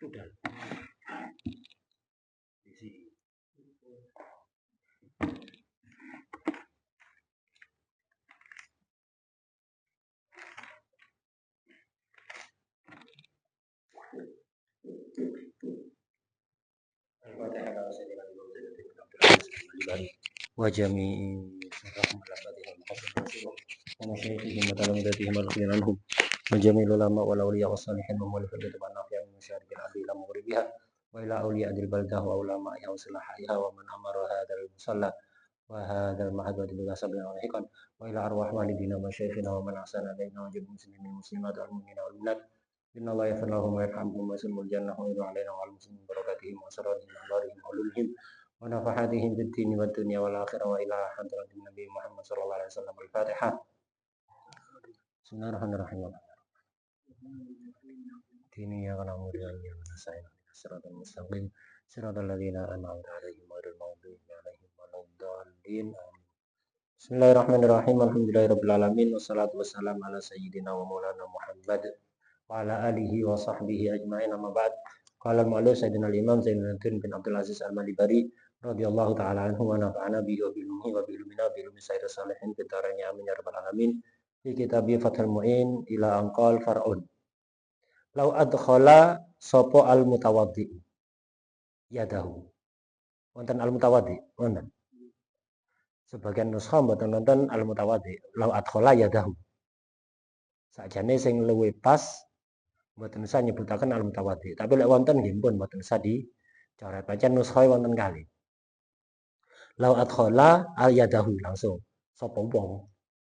Sudah. Di sini. Wa jami'i ومشايخهم وتلامذتهم الخير عنهم وجميع العلماء والأولياء والصالحين ومؤلف الكتب النافعة من مشارق الأرض إلى مغربها وإلى أولياء البلدة وعلمائها وصلاحها ومن أمر هذا المصلى وهذا المعهد وتبقى سبيلا لاحقا وإلى أرواح والدينا ومشايخنا ومن أحسن إلينا وجميع المسلمين والمسلمات والمؤمنين والمؤمنات إن الله يغفر لهم ويرحمهم ويسلم الجنة ويرضى علينا وعلى المسلمين بركاتهم وأسرارهم وأنوارهم وعلومهم ونفحاتهم في الدين والدنيا والآخرة وإلى حضرة النبي محمد صلى الله عليه وسلم. الفاتحة. بسم الله الرحمن الرحيم. ديني يا غنم وريالي ونسعين صراط المستقيم صراط الذين أنعمت عليهم غير المغضوب عليهم ولا الضالين. بسم الله الرحمن الرحيم. الحمدلله رب العالمين والصلاة والسلام على سيدنا ومولانا محمد وعلى آله وصحبه أجمعين. أما بعد. قال المؤلف سيدنا الإمام زين الدين بن عبد العزيز المالباري radhiyallahu ta'ala anhu wa nafa'ana bihi wa bi'ilmihi wa bi'ilmina bi'ilmi sayyidil salihin fid dharain amin ya rabbal alamin. Fi kitabi Fathul Mu'in ila anqal far'un. Lau adkhala sapa al mutawaddi yadahu. Wonten al mutawaddi, wonten. Sebagian nuskha mboten wonten al mutawaddi. Lau adkhala yadahu. Sakjane sing luwih pas mboten usah nyebutaken al mutawaddi. Tapi lek wonten nggih pun mboten usah dicoret. Pancen nuskha wonten kalih. Lau adkhala al-yadahu langsung sapa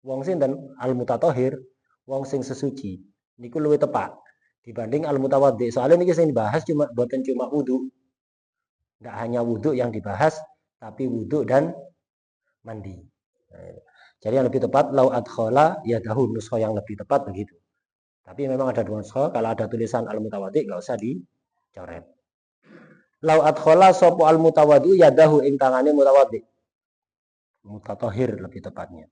wong sinten al-mutatahhir, wong sing sesuci niku luwih tepat dibanding al-mutawaddi. Soalnya niki sing dibahas cuma boten cuma wudu. Enggak hanya wudu yang dibahas tapi wudu dan mandi. Jadi yang lebih tepat lau adkhala yadahu, nuskha yang lebih tepat begitu. Tapi memang ada dua nuskha, kalau ada tulisan al-mutawaddi enggak usah dicoret. Lau adkhala sapa al mutawaddi yadahu ing tangane mutawaddi. Mutatahhir lebih tepatnya.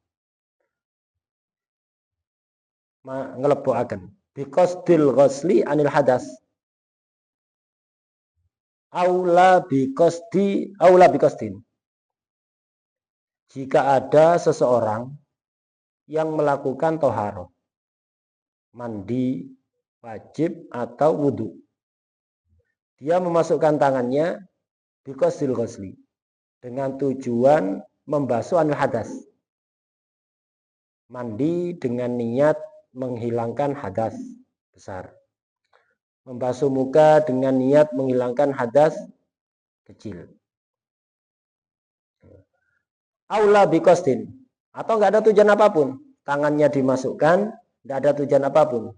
Ngelebokaken biqasdil ghusli anil hadas. Aula biqasdin. Jika ada seseorang yang melakukan toharoh, mandi wajib atau wudu, dia memasukkan tangannya biqasdil ghusli dengan tujuan membasuh anil hadas. Mandi dengan niat menghilangkan hadas besar. Membasuh muka dengan niat menghilangkan hadas kecil. Aula biqasdin, atau enggak ada tujuan apapun. Tangannya dimasukkan, enggak ada tujuan apapun.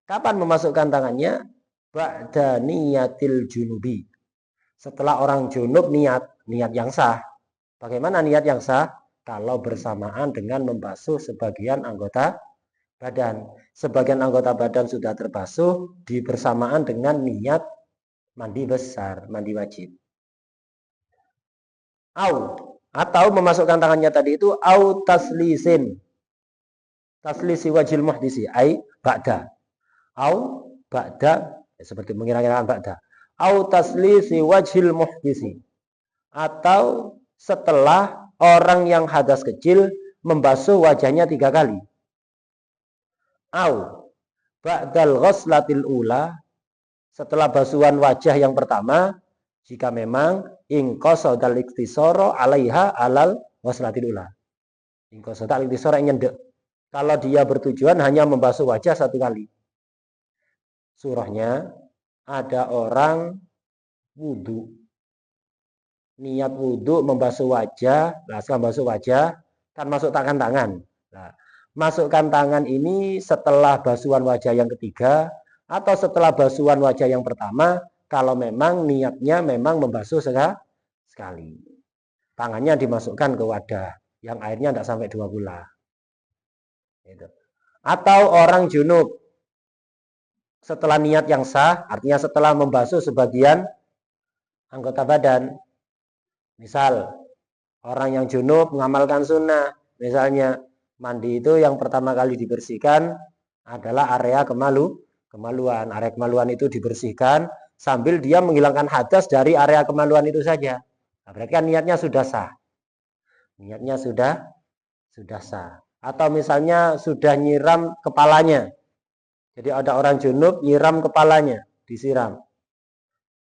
Kapan memasukkan tangannya? Ba'da niyatil junubi. Setelah orang junub niat yang sah. Bagaimana niat yang sah? Kalau bersamaan dengan membasuh sebagian anggota badan. Sebagian anggota badan sudah terbasuh bersamaan dengan niat mandi besar, mandi wajib. Atau memasukkan tangannya tadi itu taslisin. Taslisi wajil muhdisi ai ba'da. Ba'da seperti mengira-kirakan ba'da. Taslisi wajhil muhdisi. Atau setelah orang yang hadas kecil membasuh wajahnya 3 kali. Ba'dal ghuslatil ula, setelah basuhan wajah yang pertama, jika memang ingqasadal iktisara 'alaiha alal ghuslatil ula. Ingqasadal iktisara nyendek. Kalau dia bertujuan hanya membasuh wajah 1 kali. Surahnya ada orang wudu. Niat wudu membasuh wajah, setelah membasuh wajah kan masuk tangan. Nah, masukkan tangan ini setelah basuhan wajah yang ketiga atau setelah basuhan wajah yang pertama kalau memang niatnya memang membasuh sekali. Tangannya dimasukkan ke wadah yang airnya tidak sampai 2 gula. Gitu. Atau orang junub setelah niat yang sah, artinya setelah membasuh sebagian anggota badan. Misal, orang yang junub mengamalkan sunnah. Misalnya, mandi itu yang pertama kali dibersihkan adalah area kemaluan. Area kemaluan itu dibersihkan, sambil dia menghilangkan hadas dari area kemaluan itu saja. Nah, berarti kan niatnya sudah sah. Niatnya sudah sah. Atau misalnya sudah nyiram kepalanya. Jadi ada orang junub nyiram kepalanya, disiram.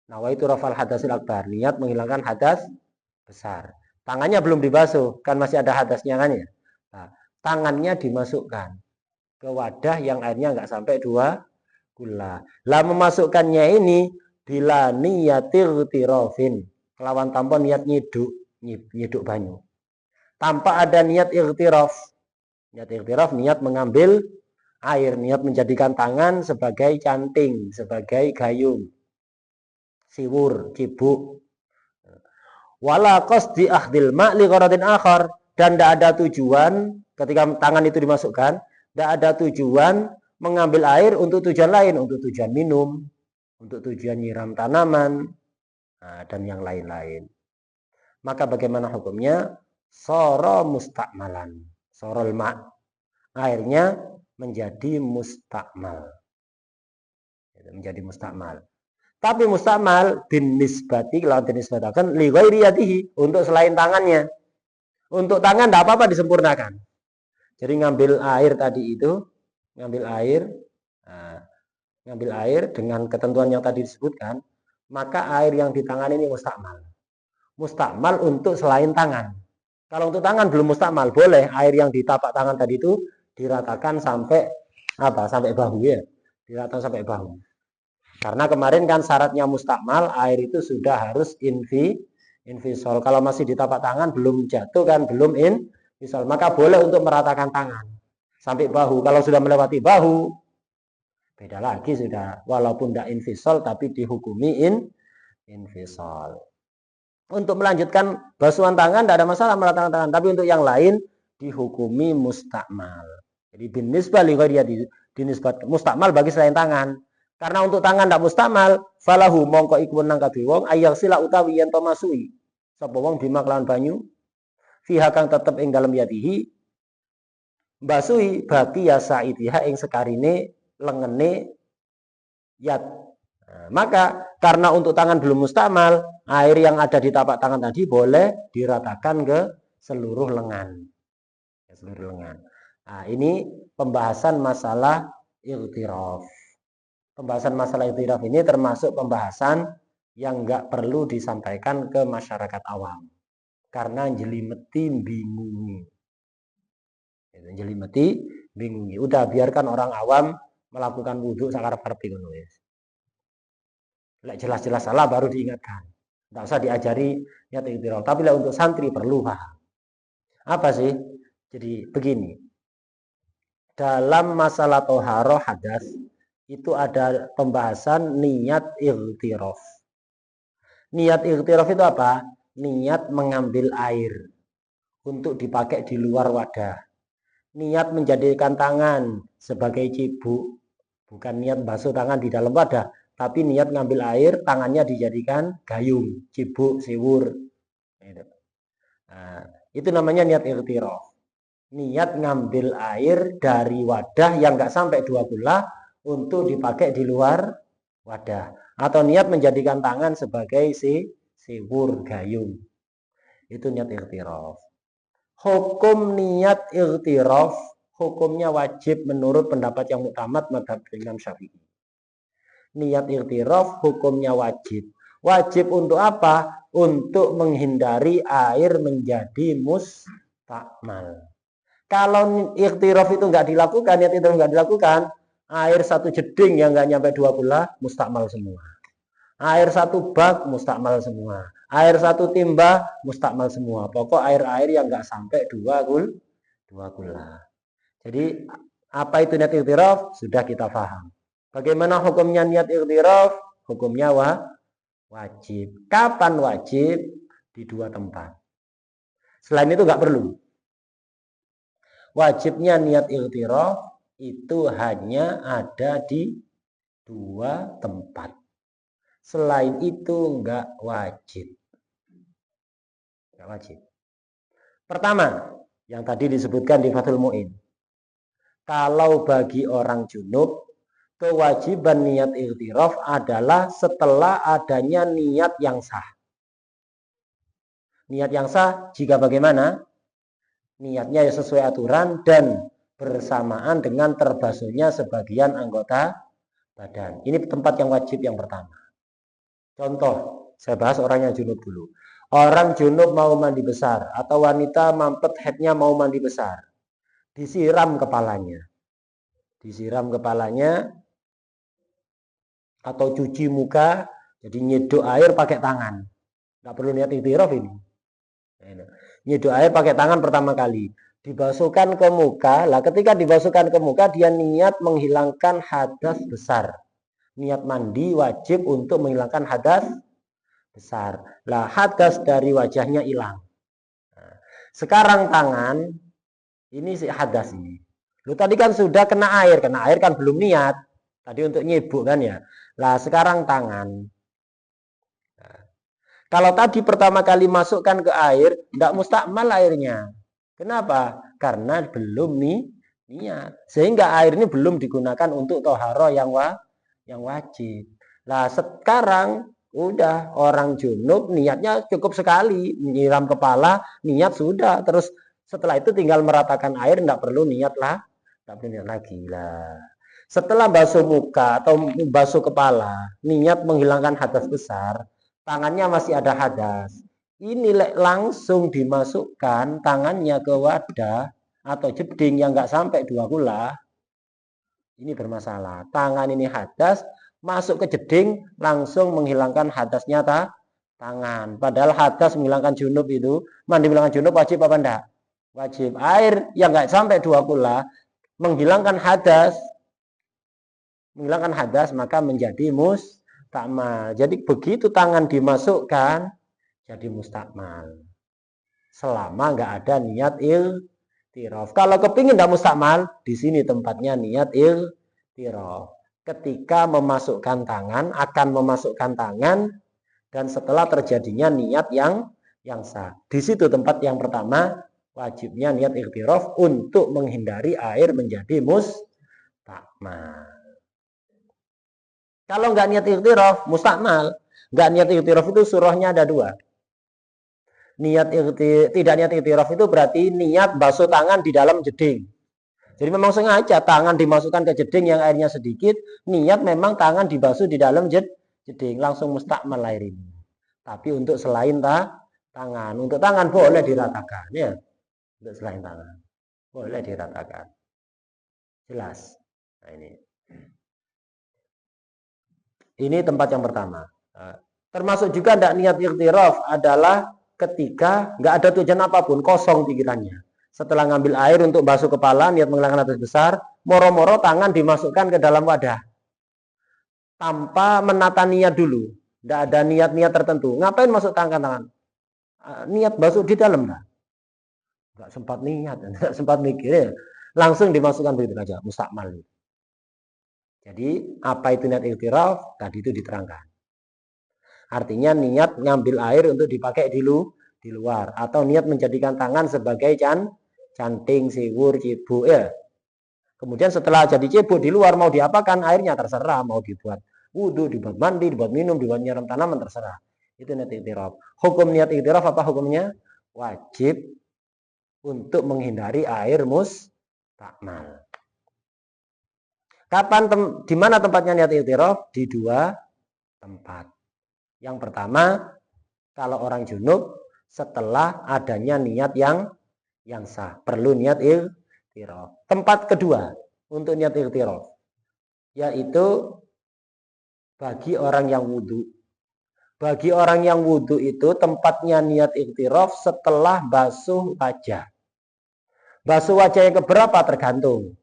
Nawaitu rafal hadasil akbar, niat menghilangkan hadas besar. Tangannya belum dibasuh, kan masih ada hadasnya kan ya. Nah, tangannya dimasukkan ke wadah yang airnya nggak sampai 2 gula. Lah memasukkannya ini bila niyatir tirofin, kelawan tanpa niat nyiduk banyu. Tanpa ada niat irtirof. Niat irtirof, niat mengambil air, niat menjadikan tangan sebagai canting, sebagai gayung, siwur, cibuk. Wala qasdi akhdil ma' li gharadin akhar, dan tidak ada tujuan ketika tangan itu dimasukkan, tidak ada tujuan mengambil air untuk tujuan lain, untuk tujuan minum, untuk tujuan nyiram tanaman, dan yang lain-lain. Maka bagaimana hukumnya? Soro mustakmalan, sorol ma', airnya menjadi mustakmal, menjadi mustakmal. Tapi mustakmal binisbati, kalau dinisbatakan li ghairi yadihi, untuk selain tangannya. Untuk tangan tidak apa-apa disempurnakan. Jadi ngambil air tadi itu, ngambil air dengan ketentuan yang tadi disebutkan, maka air yang di tangan ini mustakmal. Mustakmal untuk selain tangan. Kalau untuk tangan belum mustakmal, boleh air yang di tapak tangan tadi itu diratakan sampai sampai bahu ya, diratakan sampai bahu. Karena kemarin kan syaratnya mustakmal, air itu sudah harus invisol. Kalau masih di tapak tangan belum jatuh kan, belum invisol, maka boleh untuk meratakan tangan sampai bahu. Kalau sudah melewati bahu, beda lagi sudah. Walaupun tidak invisol, tapi dihukumi invisol. Untuk melanjutkan basuhan tangan tidak ada masalah meratakan tangan, tapi untuk yang lain dihukumi mustakmal. Jadi binisbah li ghairi dinisbat mustakmal bagi selain tangan. Karena untuk tangan tidak mustakmal, falahu mongko iku nang kabeh wong ayang sila utawi yen to masui. Sapa wong bima kelawan banyu fiha kang tetep ing dalem yadihi basui baki ya sa'idiha ing sekarine lengene yat. Nah, maka karena untuk tangan belum mustakmal, air yang ada di tapak tangan tadi boleh diratakan ke seluruh lengan. Seluruh lengan. Nah, ini pembahasan masalah ightiraf. Pembahasan masalah ightiraf ini termasuk pembahasan yang nggak perlu disampaikan ke masyarakat awam. Karena jelimeti bingungi. Jelimeti bingungi. Udah biarkan orang awam melakukan wudhu sakarep-karep ngono wis. Lek jelas-jelas salah baru diingatkan. Tidak usah diajari niat ightiraf. Tapi untuk santri perlu paham. Apa sih? Jadi begini. Dalam masalah toharoh hadas itu ada pembahasan niat ightiraf. Niat ightiraf itu apa? Niat mengambil air untuk dipakai di luar wadah. Niat menjadikan tangan sebagai cibuk. Bukan niat basuh tangan di dalam wadah, tapi niat ngambil air, tangannya dijadikan gayung, cibuk, siwur. Nah, itu namanya niat ightiraf. Niat ngambil air dari wadah yang nggak sampai 2 gula untuk dipakai di luar wadah. Atau niat menjadikan tangan sebagai siwur, gayung. Itu niat ightiraf. Hukum niat ightiraf, hukumnya wajib menurut pendapat yang muktamad mazhab Imam Syafi'i. Niat ightiraf hukumnya wajib. Wajib untuk apa? Untuk menghindari air menjadi mustakmal. Kalau ightiraf itu nggak dilakukan, niat ightiraf nggak dilakukan, air 1 jeding yang nggak nyampe 2 gula mustakmal semua. Air 1 bak mustakmal semua. Air 1 timba mustakmal semua. Pokok air-air yang nggak sampai 2 gula. Jadi apa itu niat ightiraf? Sudah kita paham. Bagaimana hukumnya niat ightiraf? Hukumnya wajib. Kapan wajib? Di 2 tempat. Selain itu nggak perlu. Wajibnya niat ightiraf itu hanya ada di 2 tempat. Selain itu nggak wajib. Nggak wajib. Pertama, yang tadi disebutkan di Fathul Mu'in. Kalau bagi orang junub, kewajiban niat iktiraf adalah setelah adanya niat yang sah. Niat yang sah jika bagaimana? Niatnya sesuai aturan dan bersamaan dengan terbasuhnya sebagian anggota badan. Ini tempat yang wajib yang pertama. Contoh, saya bahas orang yang junub dulu. Orang junub mau mandi besar atau wanita mampet haidnya mau mandi besar. Disiram kepalanya. Disiram kepalanya atau cuci muka, jadi nyedok air pakai tangan. Nggak perlu niat iktiraf ini. Nyedok air pakai tangan pertama kali. Dibasuhkan ke muka. Lah ketika dibasuhkan ke muka dia niat menghilangkan hadas besar. Niat mandi wajib untuk menghilangkan hadas besar. Lah hadas dari wajahnya hilang. Nah, sekarang tangan ini si hadas ini. Lu tadi kan sudah kena air kan belum niat. Tadi untuk nyebuk kan ya. Lah sekarang tangan. Nah, kalau tadi pertama kali masukkan ke air, tidak mustakmal airnya. Kenapa? Karena belum niat. Sehingga air ini belum digunakan untuk toharoh yang wajib. Nah sekarang udah orang junub niatnya cukup sekali, menyiram kepala, niat sudah. Terus setelah itu tinggal meratakan air, tidak perlu niat lah, tidak perlu niat lagi lah. Setelah basuh muka atau basuh kepala, niat menghilangkan hadas besar, tangannya masih ada hadas. Ini langsung dimasukkan tangannya ke wadah atau jeding yang nggak sampai 2 kula. Ini bermasalah. Tangan ini hadas, masuk ke jeding, langsung menghilangkan hadasnya tangan. Padahal hadas menghilangkan junub itu, mandi menghilangkan junub wajib apa enggak? Wajib. Air yang nggak sampai 2 kula, menghilangkan hadas, maka menjadi mustakmal. Jadi begitu tangan dimasukkan, jadi mustakmal. Selama nggak ada niat iktiraf. Kalau kepingin tidak mustakmal, di sini tempatnya niat iktiraf. Ketika memasukkan tangan, akan memasukkan tangan, dan setelah terjadinya niat yang sah. Di situ tempat yang pertama, wajibnya niat iktiraf untuk menghindari air menjadi mustakmal. Kalau nggak niat iktiraf, mustakmal. Nggak niat iktiraf itu surahnya ada 2. Tidak niat iktiraf itu berarti niat basuh tangan di dalam jeding. Jadi memang sengaja tangan dimasukkan ke jeding yang airnya sedikit, niat memang tangan dibasuh di dalam jeding, langsung mustakmal air ini. Tapi untuk selain tangan, untuk tangan boleh diratakan ya. Untuk selain tangan boleh diratakan. Jelas. Nah ini tempat yang pertama. Termasuk juga tidak niat iktiraf adalah ketika nggak ada tujuan apapun, kosong pikirannya. Setelah ngambil air untuk basuh kepala, niat menghilangkan hadas besar, moro-moro tangan dimasukkan ke dalam wadah. Tanpa menata niat dulu. Tidak ada niat-niat tertentu. Ngapain masuk tangan? Niat basuh di dalam. Nggak sempat niat, nggak sempat mikir. Ya. Langsung dimasukkan begitu saja, mustakmal. Jadi apa itu niat iktiraf? Tadi itu diterangkan. Artinya niat ngambil air untuk dipakai di luar. Atau niat menjadikan tangan sebagai canting, siwur, cibuk ya. Kemudian setelah jadi cibuk di luar mau diapakan airnya terserah. Mau dibuat wudhu, dibuat mandi, dibuat minum, dibuat nyiram tanaman terserah. Itu niat iktiraf. Hukum niat iktiraf apa hukumnya? Wajib untuk menghindari air mustakmal. Kapan di mana tempatnya niat iktiraf? Di 2 tempat. Yang pertama, kalau orang junub setelah adanya niat yang sah, perlu niat iktiraf. Tempat kedua untuk niat iktiraf yaitu bagi orang yang wudhu. Bagi orang yang wudhu itu tempatnya niat iktiraf setelah basuh wajah. Basuh wajah yang keberapa tergantung.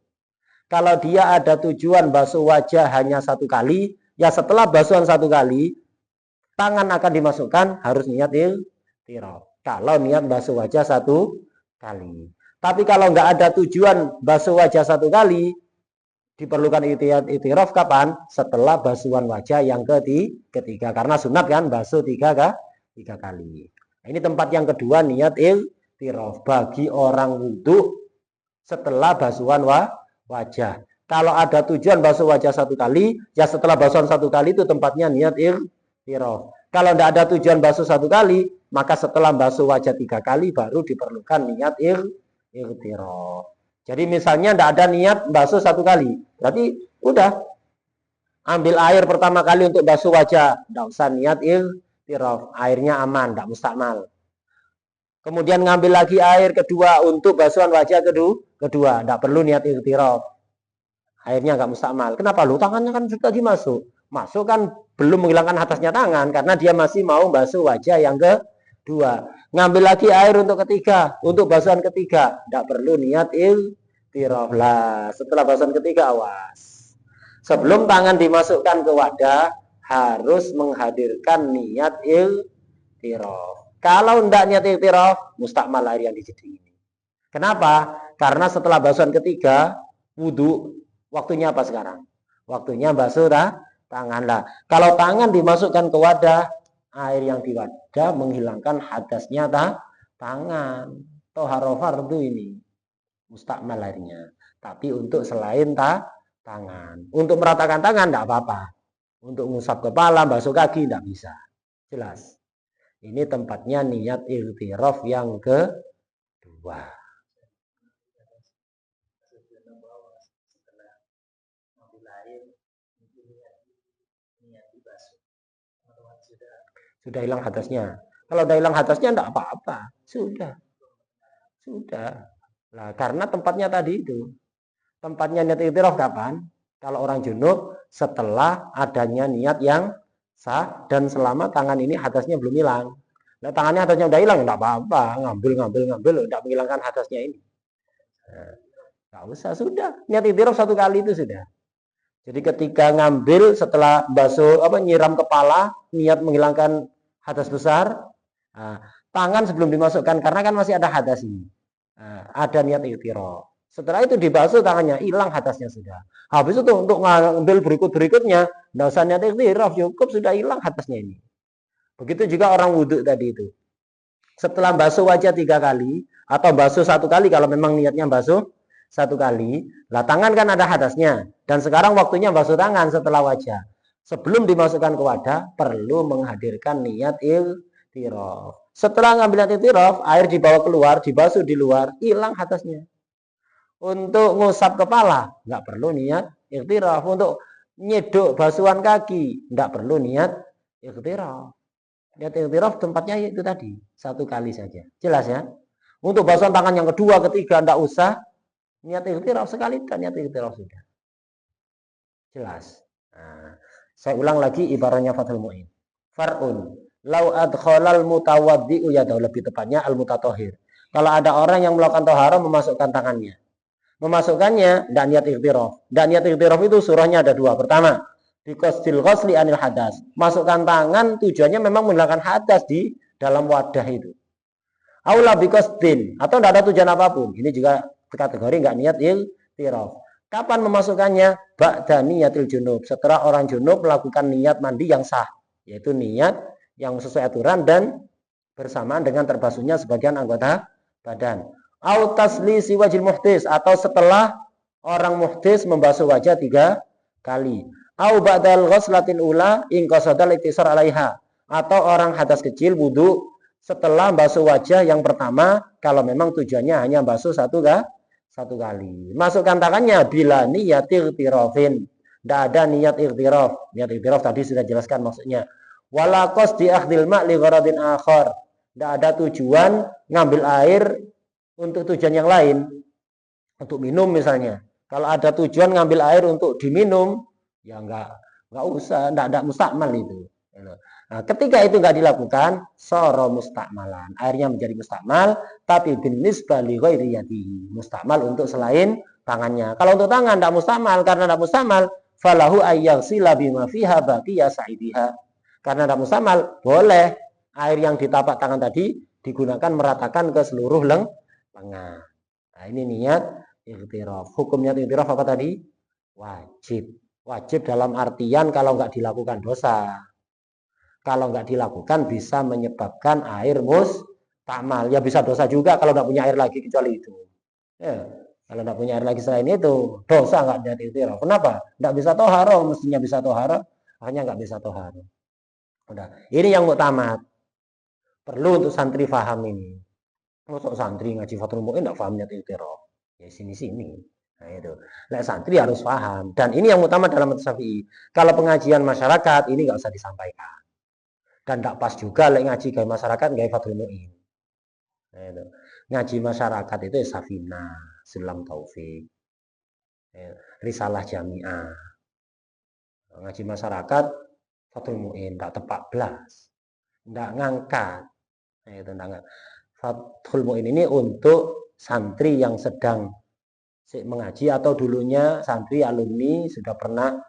Kalau dia ada tujuan basuh wajah hanya 1 kali, ya setelah basuhan 1 kali, tangan akan dimasukkan harus niat iktiraf. Kalau niat basuh wajah 1 kali. Tapi kalau nggak ada tujuan basuh wajah 1 kali, diperlukan iktiraf kapan? Setelah basuhan wajah yang ketiga. Karena sunat kan basuh 3 kali. Nah, ini tempat yang kedua niat iktiraf bagi orang wudhu setelah basuhan wajah. Kalau ada tujuan basuh wajah 1 kali, ya setelah basuhan 1 kali itu tempatnya niat ightiraf. Kalau tidak ada tujuan basuh 1 kali, maka setelah basuh wajah 3 kali baru diperlukan niat ightiraf. Jadi misalnya tidak ada niat basuh 1 kali, berarti udah ambil air pertama kali untuk basuh wajah, tidak usah niat ightiraf, airnya aman, tidak mustakmal. Kemudian ngambil lagi air kedua untuk basuhan wajah kedua, tidak perlu niat ightiraf. Airnya nggak mustakmal. Kenapa? Lu tangannya kan sudah dimasuk. Masuk kan belum menghilangkan atasnya tangan karena dia masih mau basuh wajah yang kedua. Ngambil lagi air untuk ketiga, untuk basuhan ketiga, tidak perlu niat ightiraf lah. Setelah basuhan ketiga, awas. Sebelum tangan dimasukkan ke wadah, harus menghadirkan niat ightiraf. Kalau tidak niat ightiraf, mustakmal air yang dijeding ini. Kenapa? Karena setelah basuhan ketiga, wudhu, waktunya apa sekarang? Waktunya basuh tangan lah. Kalau tangan dimasukkan ke wadah, air yang di wadah menghilangkan hadasnya tangan. Toharo fardu ini. Mustakmal airnya. Tapi untuk selain tangan. Untuk meratakan tangan tidak apa-apa. Untuk ngusap kepala, basuh kaki tidak bisa. Jelas. Ini tempatnya niat ightiraf yang kedua. Sudah hilang hadasnya. Kalau sudah hilang hadasnya tidak apa-apa. Sudah. Nah, karena tempatnya tadi itu. Tempatnya niat ightiraf kapan? Kalau orang junub setelah adanya niat yang sah dan selama tangan ini hadasnya belum hilang. Nah, tangannya hadasnya udah hilang, tidak apa-apa. Ngambil, tidak menghilangkan hadasnya ini. Nah, usah, sudah. Niat ightiraf 1 kali itu sudah. Jadi ketika ngambil setelah basuh nyiram kepala, niat menghilangkan hadas besar, tangan sebelum dimasukkan karena kan masih ada hadas ini. Ada niat ightiraf. Setelah itu dibasuh tangannya, hilang hadasnya sudah. Habis itu untuk ngambil berikutnya, tidak usah niat ightiraf, cukup sudah hilang hadasnya ini. Begitu juga orang wudhu tadi itu. Setelah basuh wajah 3 kali atau basuh 1 kali kalau memang niatnya basuh 1 kali, lah tangan kan ada hadasnya dan sekarang waktunya basuh tangan setelah wajah. Sebelum dimasukkan ke wadah perlu menghadirkan niat ightiraf. Setelah ngambil niat ightiraf, air dibawa keluar, dibasuh di luar, hilang hadasnya. Untuk ngusap kepala nggak perlu niat ightiraf. Untuk nyeduk basuhan kaki nggak perlu niat ightiraf. Niat ightiraf tempatnya itu tadi 1 kali saja. Jelas ya? Untuk basuhan tangan yang kedua, ketiga nggak usah. Niat ightiraf sekali dan niat ightiraf sudah. Jelas. Nah, saya ulang lagi ibaratnya Fathul Mu'in. Far'un. Lau adkhalal mutawaddi'u yadahu, lebih tepatnya al-mutatahhir. Kalau ada orang yang melakukan taharah memasukkan tangannya. Memasukkannya dan niat ightiraf. Dan niat ightiraf itu surahnya ada 2. Pertama, biqasdil ghasli anil hadas. Masukkan tangan tujuannya memang menghilangkan hadas di dalam wadah itu. Aula biqasdin, atau tidak ada tujuan apapun. Ini juga kategori nggak niat ightiraf. Kapan memasukkannya? Ba'da niyatil junub. Setelah orang junub melakukan niat mandi yang sah, yaitu niat yang sesuai aturan dan bersamaan dengan terbasuhnya sebagian anggota badan. Au taslisi wajil muhdis, atau setelah orang muhdis membasuh wajah 3 kali. Au ba'dal ghuslatin ula in qasadal iktisar 'alaiha, atau orang hadas kecil wudu setelah basuh wajah yang pertama kalau memang tujuannya hanya basuh 1 kali. Masukkan tangannya bila niat ightirafin. Tidak ada niat ightiraf. Niat ightiraf tadi sudah jelaskan maksudnya. Wala qasdi akhdil ma' li gharadin akhar. Tidak ada tujuan ngambil air untuk tujuan yang lain. Untuk minum misalnya. Kalau ada tujuan ngambil air untuk diminum, ya enggak usah, enggak ada mustakmal itu. Nah, ketika itu enggak dilakukan, soro mustakmalan. Airnya menjadi mustakmal, tapi bin nisbah li ghairi yadihi. Mustakmal untuk selain tangannya. Kalau untuk tangan enggak mustakmal, karena enggak mustakmal, falahu ayyaghsila bima fiha baqiya sa'idiha. Karena enggak mustakmal, boleh air yang di tapak tangan tadi digunakan meratakan ke seluruh lengan. Nah, ini niat ightiraf. Hukum niat ightiraf apa tadi? Wajib. Wajib dalam artian kalau enggak dilakukan dosa. Kalau enggak dilakukan bisa menyebabkan air mustakmal. Ya bisa dosa juga kalau enggak punya air lagi kecuali itu. Ya. Kalau tidak punya air lagi selain itu, dosa nggak niat iktiraf. Kenapa? Tidak bisa toharo, mestinya bisa toharo, hanya nggak bisa toharo. Udah, ini yang muktamad. Perlu untuk santri paham ini. Masuk santri ngaji Fathul Mu'in tidak paham niat iktiraf. Ya sini-sini. Nah itu. Nah, santri harus paham. Dan ini yang utama dalam mazhab Syafi'i. Kalau pengajian masyarakat ini nggak usah disampaikan. Dan tidak pas juga ngaji gaya masyarakat gaya Fathul Mu'in. Nah, itu. Ngaji masyarakat itu ya Safina, Sulam Taufik, Risalah Jami'ah. Ngaji masyarakat Fathul Mu'in tidak tepak belas, tidak ngangkat. Nah, itu tidak ngangkat. Fathul Mu'in ini untuk santri yang sedang mengaji atau dulunya santri alumni sudah pernah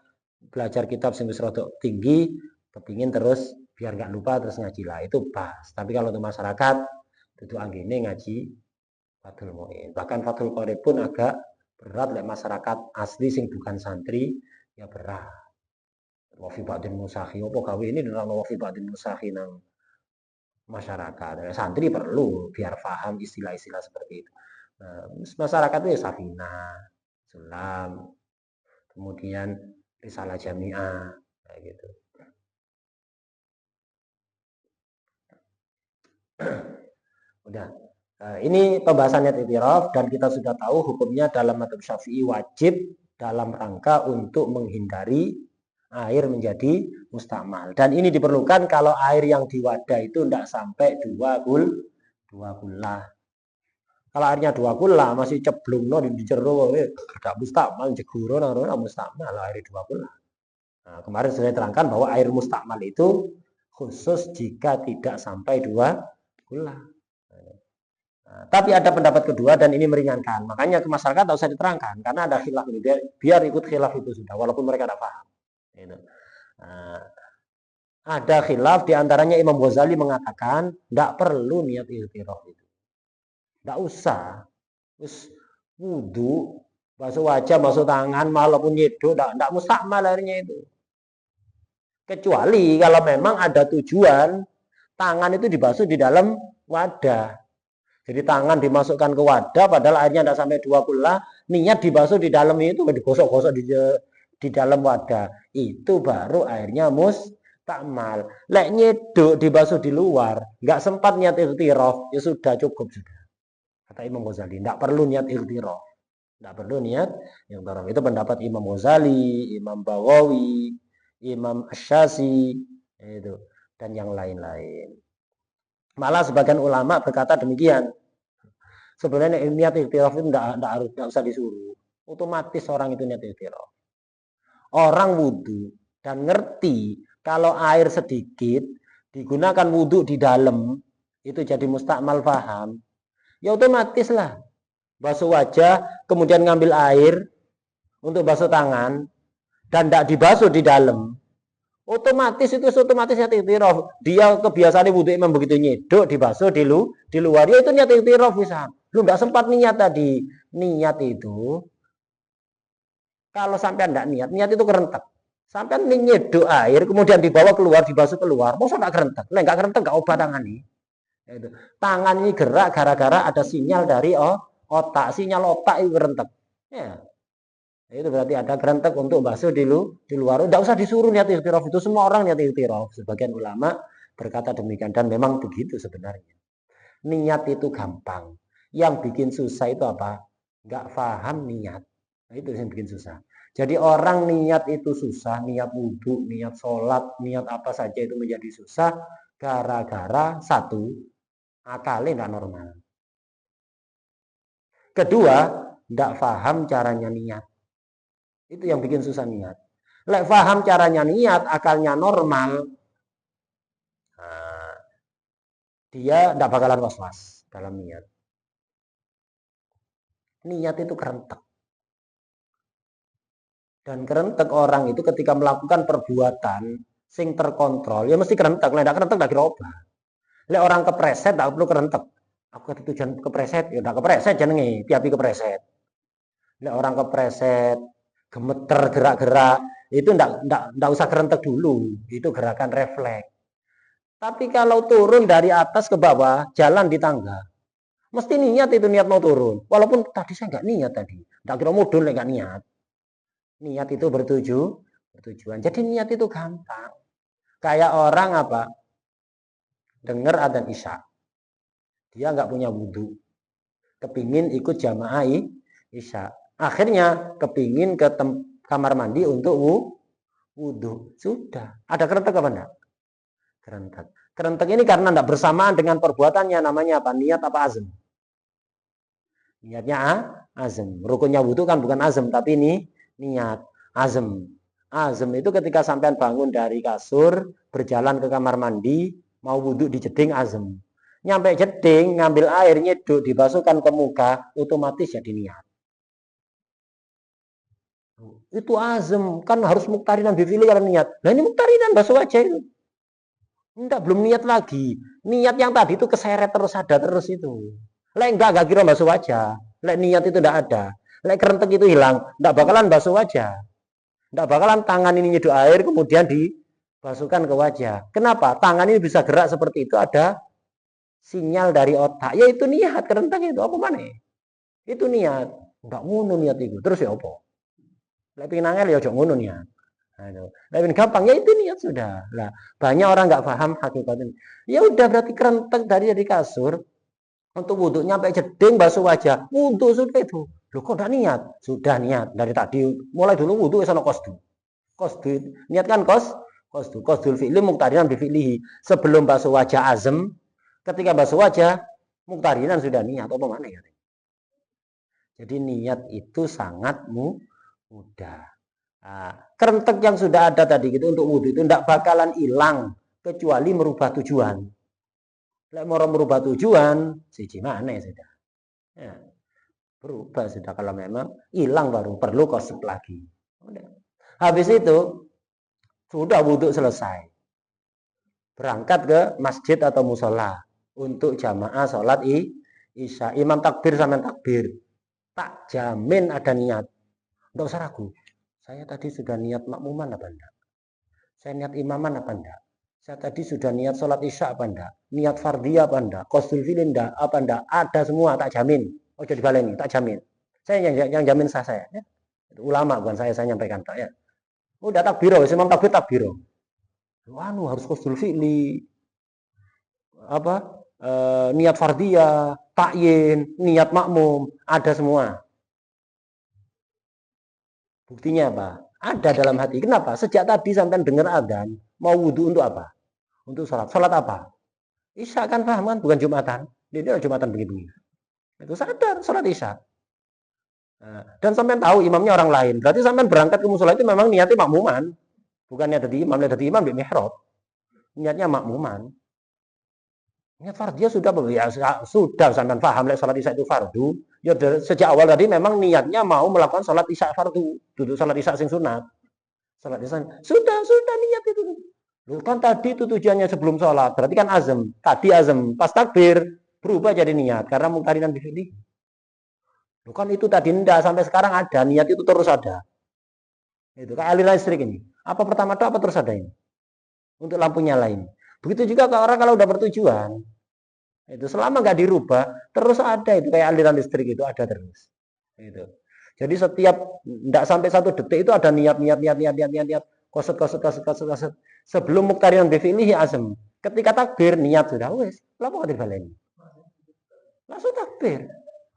belajar kitab sing wis rada tinggi, kepingin terus biar nggak lupa terus ngaji lah, itu pas. Tapi kalau untuk masyarakat itu anggene ngaji Fathul Mu'in. Bahkan Fathul Qorib pun agak berat lek masyarakat asli sing bukan santri ya berat. Wa fi ba'din musakhi opo gawe ini dalam wa fi ba'din musakhi nang masyarakat. Santri perlu biar paham istilah-istilah seperti itu. Nah, masyarakat itu ya Safina, Sulam, kemudian Risalah Jami'ah, kayak gitu. Udah. Nah, ini pembahasannya iktiraf dan kita sudah tahu hukumnya dalam mazhab Syafi'i wajib dalam rangka untuk menghindari air menjadi mustamal. Dan ini diperlukan kalau air yang di wadah itu tidak sampai 2 gullah. Kalau airnya 2 gullah masih ceblung no di jero tidak mustamal, jeguro nang mustamal air 2 gullah. Nah, kemarin sudah terangkan bahwa air mustamal itu khusus jika tidak sampai 2 gullah. Nah, tapi ada pendapat kedua dan ini meringankan. Makanya ke masyarakat tak usah diterangkan karena ada khilaf ini biar ikut khilaf itu sudah walaupun mereka tidak paham. Gitu. Nah, ada khilaf diantaranya Imam Ghazali mengatakan tidak perlu niat iktiraf itu, tidak usah. Terus wudhu, basuh wajah, basuh tangan, walaupun nyedo, tidak mustakmal airnya itu. Kecuali kalau memang ada tujuan tangan itu dibasuh di dalam wadah. Jadi tangan dimasukkan ke wadah, padahal airnya tidak sampai 2 gullah, niat dibasuh di dalam itu, digosok-gosok di dalam wadah, itu baru airnya mustakmal. Lek nyeduk dibasuh di luar, nggak sempat niat iktiraf, ya sudah cukup sudah. Kata Imam Ghazali, tidak perlu niat iktiraf, tidak perlu niat iktiraf. Itu pendapat Imam Ghazali, Imam Baghawi, Imam Asy-Syafi'i, itu dan yang lain-lain. Malah sebagian ulama berkata demikian. Sebenarnya niat iktiraf itu tidak usah disuruh. Otomatis orang itu niat iktiraf. Orang wudhu dan ngerti kalau air sedikit digunakan wudhu di dalam itu jadi mustakmal faham. Ya otomatis lah. Basuh wajah, kemudian ngambil air untuk basuh tangan dan tidak dibasuh di dalam. Otomatis itu otomatis niat iktiraf. Dia kebiasaan wudhu memang begitu nyedok dibasuh di luar, ya itu niat iktiraf bisa. Lu nggak sempat niat tadi. Niat itu kalau sampai enggak niat itu kerentek. Sampai nyedok air kemudian dibawa keluar, dibasuh keluar, masa enggak kerentek? Lah enggak kerentek enggak ubah tangan ini. Itu. Tangan ini gerak gara-gara ada sinyal dari otak, sinyal otak itu kerentek. Ya. Itu berarti ada kerentek untuk basuh di luar. Tidak usah disuruh niat iktiraf itu, semua orang niat iktiraf. Sebagian ulama berkata demikian dan memang begitu sebenarnya. Niat itu gampang. Yang bikin susah itu apa? Nggak paham niat. Nah, itu yang bikin susah. Jadi orang niat itu susah, niat wudhu, niat sholat, niat apa saja itu menjadi susah gara-gara satu, akalnya nggak normal. Kedua, nggak paham caranya niat. Itu yang bikin susah niat. Lek paham caranya niat, akalnya normal, nah, dia tidak bakalan was-was dalam niat. Niat itu kerentek. Dan kerentek orang itu ketika melakukan perbuatan sing terkontrol, ya mesti kerentek. Lek tidak kerentek, tidak kira-kira. Lek orang kepreset, tidak perlu kerentek. Aku ada tujuan kepreset, ya tidak kepreset jenenge, piapi kepreset. Lek orang kepreset, gemeter gerak-gerak, itu enggak usah kerentek dulu, itu gerakan refleks. Tapi kalau turun dari atas ke bawah, jalan di tangga, Mesti niat itu, niat mau turun. Walaupun tadi saya nggak niat tadi. Nggak kira mudun nggak niat. Niat itu bertujuan. Jadi niat itu gampang. Kayak orang apa? Dengar adzan isya. Dia nggak punya wudhu. Kepingin ikut jamaah isya. Akhirnya kepingin ke kamar mandi untuk wudhu. Sudah. Ada kerentek apa enggak? Kerentek. Kerentek ini karena enggak bersamaan dengan perbuatannya. Namanya apa? Niat apa azam? Niatnya azam. Rukunnya wudhu kan bukan azam, tapi ini niat azam. Azam itu ketika sampean bangun dari kasur, berjalan ke kamar mandi, mau wudhu di jeding azam. Nyampe jeding, ngambil air, nyeduk, dibasuhkan ke muka, otomatis jadi niat. Itu azam, kan harus muktarinan bifili kalau niat. Nah ini muktarinan basuh wajah itu. Enggak, belum niat lagi. Niat yang tadi itu keseret terus, ada terus itu. Lek enggak kira basuh wajah. Lek niat itu enggak ada. Lek kerentek itu hilang, enggak bakalan basuh wajah. Enggak bakalan tangan ini nyeduk air kemudian dibasuhkan ke wajah. Kenapa? Tangan ini bisa gerak seperti itu, ada sinyal dari otak. Ya itu niat, kerentek itu apa mana? Itu niat. Enggak ngono niat itu. Terus ya apa? Lek pengen angel ya ojo ngono niat. Lebih gampang ya itu niat sudah. Lah banyak orang nggak paham hakikatnya. Ya udah berarti kerentek dari kasur untuk wudhu nyampe jeding basuh wajah. Wudhu sudah itu. Loh kok enggak niat? Sudah niat dari tadi. Mulai dulu wudhu sana kosdu. Kosdu niat kan kosdu. Kosdul fi'li muktarinan bi fi'lihi. Sebelum basuh wajah azam, ketika basuh wajah muktarinan sudah niat apa mana ya? Jadi niat itu sangat mudah. Nah, kerentek yang sudah ada tadi gitu untuk wudhu itu tidak bakalan hilang kecuali merubah tujuan. Lek mau merubah tujuan, siji mana sudah. Ya, berubah sudah kalau memang hilang baru perlu kosep lagi. Udah. Habis itu sudah wudhu selesai. Berangkat ke masjid atau musola untuk jamaah sholat isya. Imam takbir sama takbir. Tak jamin ada niat. Tidak usah ragu. Saya tadi sudah niat makmuman apa enggak? Saya niat imaman apa enggak? Saya tadi sudah niat sholat isya apa enggak? Niat fardhiyah apa enggak? Qasdul fi'li enggak? Apa enggak? Ada semua, tak jamin. Oh jadi baleni, tak jamin. Saya yang jamin sah saya. Ya. Itu ulama bukan saya nyampaikan tak ya. Udah takbiro, imam takbir takbiro. Anu harus qasdul fi'li. Apa? Niat fardhiyah, takyin, niat makmum, ada semua. Buktinya apa? Ada dalam hati. Kenapa? Sejak tadi sampai dengar adzan, mau wudhu untuk apa? Untuk sholat. Sholat apa? Isya kan paham kan? Bukan Jumatan. Dia Jumatan begini. Itu sadar sholat isya. Dan sampai tahu imamnya orang lain. Berarti sampai berangkat ke musola itu memang niatnya makmuman. Bukan niat jadi imam. Niat jadi imam di mihrab. Niatnya makmuman. Niat fardiyah sudah ya, sudah sampai paham lek sholat isya itu fardu. Ya sejak awal tadi memang niatnya mau melakukan sholat isya fardu. Duduk sholat isya sing sunat. Sholat isya. Sudah niat itu. Loh, kan tadi itu tujuannya sebelum sholat. Berarti kan azam. Tadi azam. Pas takbir berubah jadi niat. Karena mungkarinan bifili. Loh, kan itu tadi enggak. Sampai sekarang ada. Niat itu terus ada. Itu kayak aliran listrik ini. Apa pertama itu apa terus ada ini? Untuk lampu nyala ini. Begitu juga orang kalau udah bertujuan. Itu selama nggak dirubah, terus ada itu kayak aliran listrik itu ada terus. Itu. Jadi setiap enggak sampai 1 detik itu ada niat. Koset. Sebelum muktarinan bifilihi azam. Ketika takbir niat sudah wes. Lapa kok dibaleni? Langsung takbir.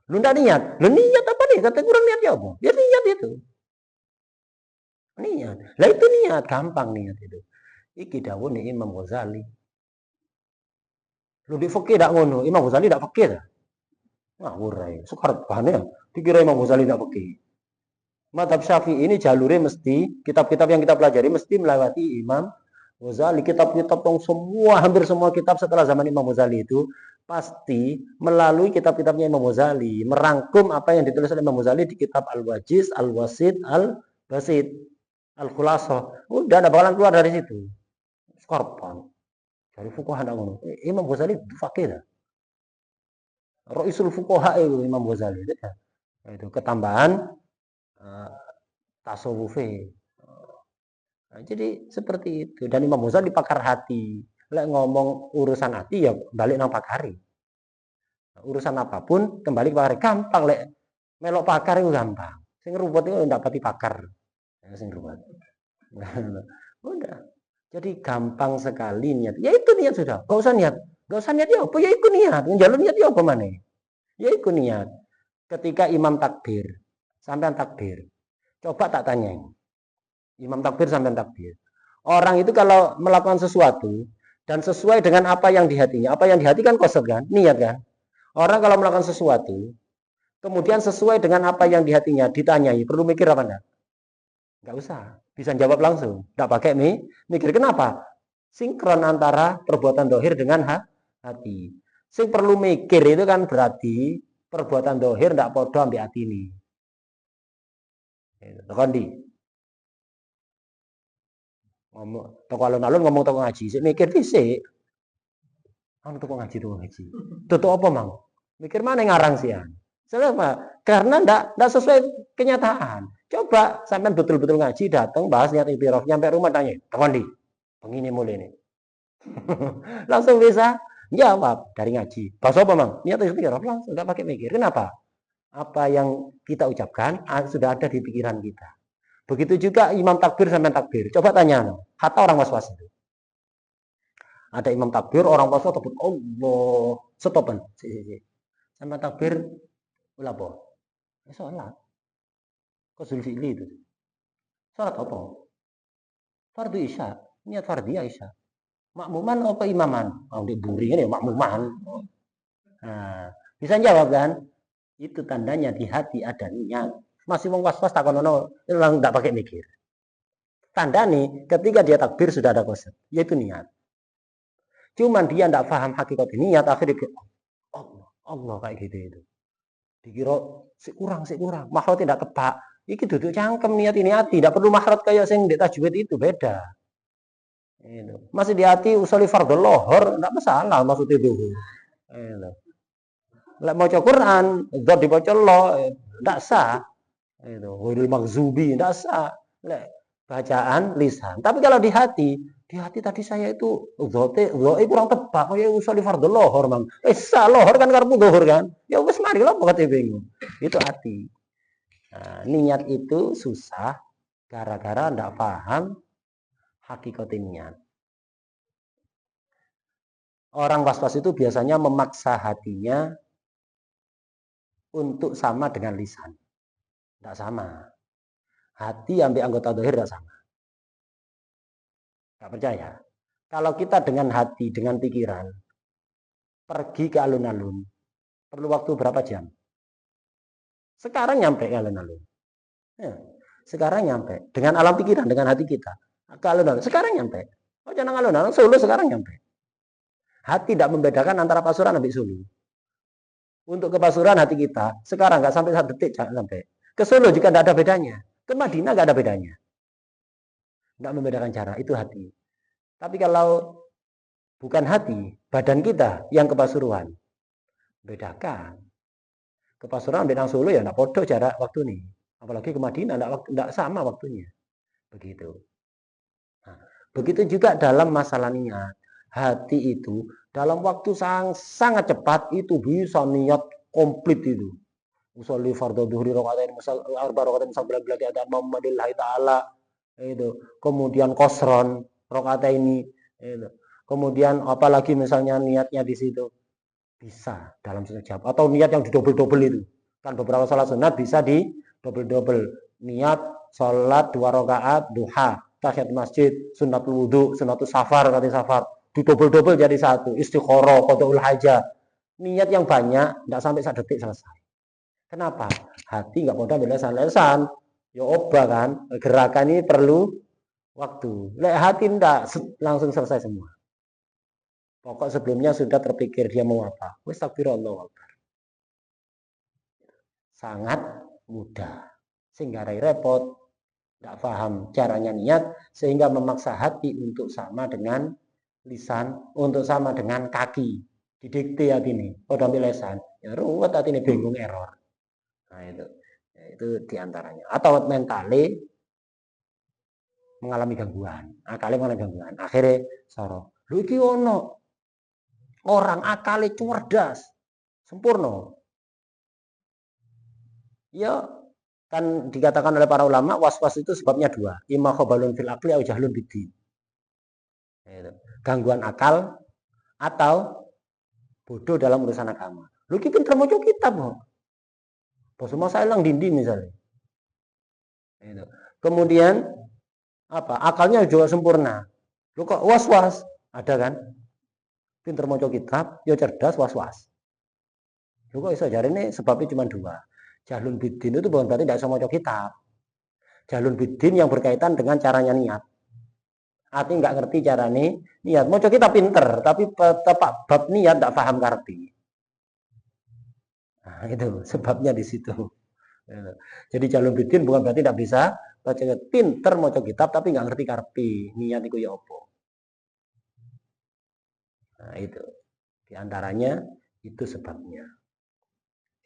Lu ndak niat. Lu niat apa nih? Kata kurang niat ya apa? Ya niat itu. Niat. Lah itu niat, gampang niat itu. Iki dawuh nih Imam Ghazali. Lu di fikih dak ngono, Imam Ghazali dak fikih dah. Ngawur ae. Sukarepane ya. Dikira Imam Ghazali dak fikih. Mazhab Syafi'i ini jalurnya mesti kitab-kitab yang kita pelajari mesti melewati Imam Ghazali. Kitab-kitab yang semua hampir semua kitab setelah zaman Imam Ghazali itu pasti melalui kitab-kitabnya Imam Ghazali, merangkum apa yang ditulis oleh Imam Ghazali di kitab Al-Wajiz, Al-Wasit, Al-Basit, Al-Khulassah. Udah ada bakalan keluar dari situ. Skorpan. Dari fuqaha ndak ngono. Imam Ghazali fakih dah. Raisul fuqaha itu Imam Ghazali itu. Itu ketambahan tasawufi. Nah, jadi seperti itu. Dan Imam Ghazali pakar hati. Lek ngomong urusan hati ya balik nang pakari. Urusan apapun kembali ke pakar. Gampang lek melok pakar itu gampang. Sing ruwet itu ndak pati pakar. Sing ruwet. Udah. Jadi gampang sekali niat. Ya itu niat sudah. Gak usah niat. Gak usah niat ya apa? Ya ikut niat. Njaluk niat ya apa maneh? Ya ikut niat. Ketika imam takbir, sampean takbir. Coba tak tanyain. Imam takbir sampean takbir. Orang itu kalau melakukan sesuatu dan sesuai dengan apa yang di hatinya. Apa yang di hati kan qasad kan? Niat kan? Orang kalau melakukan sesuatu, kemudian sesuai dengan apa yang di hatinya ditanyai, perlu mikir apa enggak? Enggak usah. Bisa jawab langsung. Enggak pakai mikir. Kenapa? Sinkron antara perbuatan dohir dengan hati. Sing perlu mikir itu kan berarti perbuatan dohir enggak podo ambil hati ini. Kondi. Ngomong toko alun-alun ngomong toko ngaji, sik mikir dhisik. Anu toko ngaji. Tutuk apa, Mang? Mikir mana ngarang sih ya? Kenapa? Karena enggak sesuai kenyataan. Coba sampai betul-betul ngaji, datang bahas niat ikhtiraf, nyampe rumah tanya, "Kondi, pengini mulai nih." Langsung bisa jawab dari ngaji. Bahas apa, Mang? Niat ikhtiraf langsung enggak pakai mikir. Kenapa? Apa yang kita ucapkan sudah ada di pikiran kita. Begitu juga imam takbir sampai takbir. Coba tanya, kata orang was-was itu. Ada imam takbir, orang was-was takbir, Allah, stopan. Sampai takbir, ulah apa? Sholat. Kok Zulfi'li itu? Sholat apa? Fardu Isya. Niat fardiyah Isya. Makmuman apa imaman? Oh, di buringan ya makmuman. Nah, bisa jawab kan? Itu tandanya di hati ada niat. Masih wong was-was takonono, lang enggak pakai mikir. Tanda nih, ketika dia takbir sudah ada qasad, yaitu niat. Cuman dia enggak paham hakikat niat, akhirnya Allah kayak gitu itu. Dikira si kurang. Makhraj tidak kepak. Iki duduk cangkem niat ini hati, tidak perlu makhraj kayak sing di tajwid itu, beda. Masih di hati usoli fardhu lohor, enggak masalah maksudnya duhur. Lek maca Quran, dzat dibaca lo, enggak sah. Itu, wirul maghzubi, enggak sah. Lek bacaan lisan. Tapi kalau di hati tadi saya itu dzote kurang tepat, kaya usoli fardhu lohor, Mang. Sah lohor kan karepmu dhuhur kan. Ya wis mari lho kok bingung. Itu hati. Nah, niat itu susah gara-gara enggak paham hakikat niat. Orang was-was itu biasanya memaksa hatinya untuk sama dengan lisan. Tidak sama. Hati ambil anggota dohir tidak sama. Tidak percaya. Kalau kita dengan hati, dengan pikiran, pergi ke alun-alun, perlu waktu berapa jam? Sekarang nyampe ke alun-alun. Ya, sekarang nyampe. Dengan alam pikiran, dengan hati kita. Ke alun-alun. Sekarang nyampe. Oh jangan alun-alun, Solo sekarang nyampe. Hati tidak membedakan antara Pasuruan dan Solo. Untuk ke Pasuruan hati kita, sekarang nggak sampai 1 detik sampai. Ke Solo juga tidak ada bedanya. Ke Madinah nggak ada bedanya. Tidak membedakan cara, itu hati. Tapi kalau bukan hati, badan kita yang ke Pasuruan, bedakan. Ke Pasuruan dengan Solo ya tidak podo jarak waktu nih. Apalagi ke Madinah tidak sama waktunya. Begitu. Nah, begitu juga dalam masalah niat. Hati itu dalam waktu sangat cepat itu bisa niat komplit itu. Usolli fardhu dhuhri rakaatain arba rakaatain sabla bilati ada Muhammadillahi taala itu. Kemudian qasron rakaataini itu. Kemudian apalagi misalnya niatnya di situ bisa dalam sekejap atau niat yang didobel-dobel itu. Kan beberapa salat sunat bisa di dobel-dobel. Niat salat 2 rakaat duha, tahiyat masjid, sunnatul wudu, sunnatul safar, kata safar didobel-dobel jadi satu, istikharah, qadaul hajat. Niat yang banyak tidak sampai 1 detik selesai. Kenapa? Hati nggak mudah lesan-lesan. Ya obah kan, gerakan ini perlu waktu. Lek hati enggak langsung selesai semua. Pokok sebelumnya sudah terpikir dia mau apa. Wis takbirullah akbar. Sangat mudah. Sehingga repot, enggak paham caranya niat sehingga memaksa hati untuk sama dengan lisan, untuk sama dengan kaki. Didikte hati ini, pada ambil lesan. Ya ruwet hati ini bingung error. Nah itu diantaranya. Atau mentale mengalami gangguan, mengalami gangguan. Akhirnya soro. Lu iki ono orang akale cerdas, sempurna. Ya kan dikatakan oleh para ulama was-was itu sebabnya dua, imma khabalun fil aqli au jahlun biddin. Gangguan akal atau bodoh dalam urusan agama. Lu ki pinter maca kitab kok. Bos saya lang dindi misalnya. Kemudian apa? Akalnya juga sempurna. Lu kok was-was? Ada kan? Pinter maca kitab, ya cerdas was-was. Lu kok iso jare ini sebabnya cuma dua. Jahlun biddin itu bukan berarti tidak bisa maca kitab. Jahlun biddin yang berkaitan dengan caranya niat. Artinya nggak ngerti caranya niat. Maca kitab pinter, tapi tepak bab niat nggak paham karti. Nah, itu sebabnya di situ. Jadi jahlun biddin bukan berarti tidak bisa baca pinter maca kitab tapi nggak ngerti karti niat itu ya apa. Nah, itu diantaranya itu sebabnya.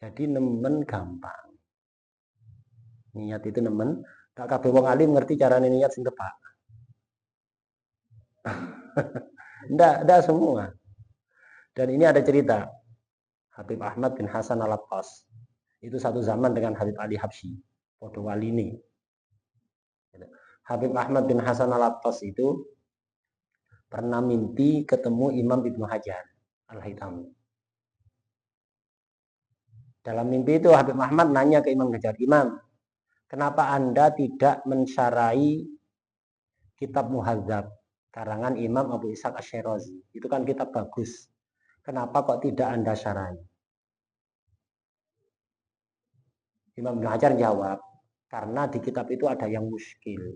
Jadi nemen gampang. Niat itu nemen. Tak kabeh wong alim ngerti carane niat sing tepak. Ndak semua. Dan ini ada cerita. Habib Ahmad bin Hasan Al-Attas. Itu satu zaman dengan Habib Ali Habsyi. Podo wali ini. Habib Ahmad bin Hasan Al-Attas itu pernah mimpi ketemu Imam Ibnu Hajar Al-Haytami. Dalam mimpi itu Habib Ahmad nanya ke Imam Hajar, Imam, kenapa Anda tidak mensyarahi kitab Muhadzab karangan Imam Abu Ishaq Asy-Syirazi? Itu kan kitab bagus. Kenapa kok tidak Anda syarahi? Imam Ibnu Hajar jawab, karena di kitab itu ada yang muskil.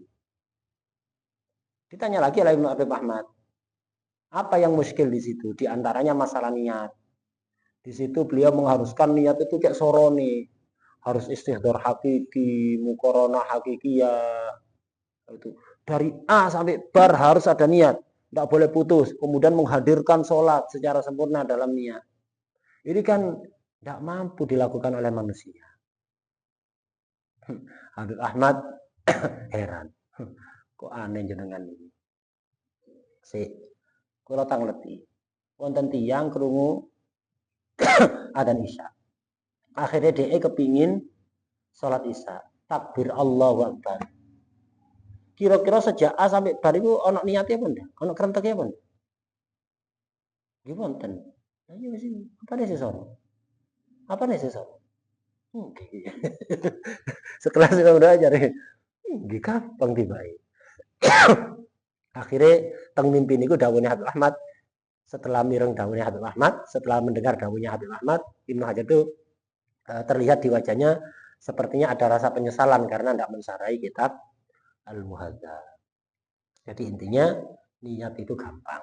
Ditanya lagi oleh Imam Habib Ahmad, apa yang muskil di situ? Di antaranya masalah niat. Di situ beliau mengharuskan niat itu kayak soroni, harus istihdar hakiki, muqaranah hakikiyah. Itu dari A sampai bar harus ada niat, tidak boleh putus. Kemudian menghadirkan sholat secara sempurna dalam niat. Ini kan tidak mampu dilakukan oleh manusia. Habib Ahmad heran, kok aneh jenengan ini. Kula tang leti. Wonten tiyang krungu adzan Isya. Akhirnya dia kepingin sholat Isya. Takbir Allahu Akbar. Kira-kira sejak A sampai bar itu ono niatnya pun ndak? Ono kerenteknya pun? Nggih wonten. Lah iya sih, apa nih sesor? Apa nih sesor? Setelah saya udah ajar, nggih gampang tibae. Akhirnya teng mimpi niku dawuhnya Habib Ahmad. Setelah mireng dawuhnya Habib Ahmad, setelah mendengar dawuhnya Habib Ahmad, Ibnu Hajar itu terlihat di wajahnya sepertinya ada rasa penyesalan karena tidak mensarai kitab Al-Muhadzab. Jadi intinya niat itu gampang.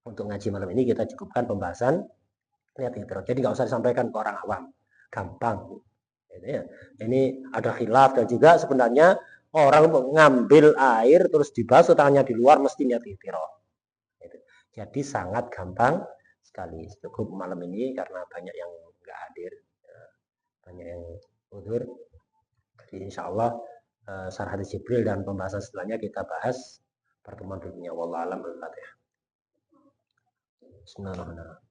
Untuk ngaji malam ini kita cukupkan pembahasan niat itu. Jadi nggak usah disampaikan ke orang awam, gampang. Ini ada khilaf dan juga sebenarnya orang mengambil air terus dibasuh tangannya di luar mesti niat itiraf. Jadi sangat gampang sekali. Cukup malam ini karena banyak yang nggak hadir, banyak yang udzur. Jadi insya Allah Syarah Hadits Jibril dan pembahasan setelahnya kita bahas pertemuan berikutnya. Wallahu a'lam bishawab. Bismillahirrahmanirrahim.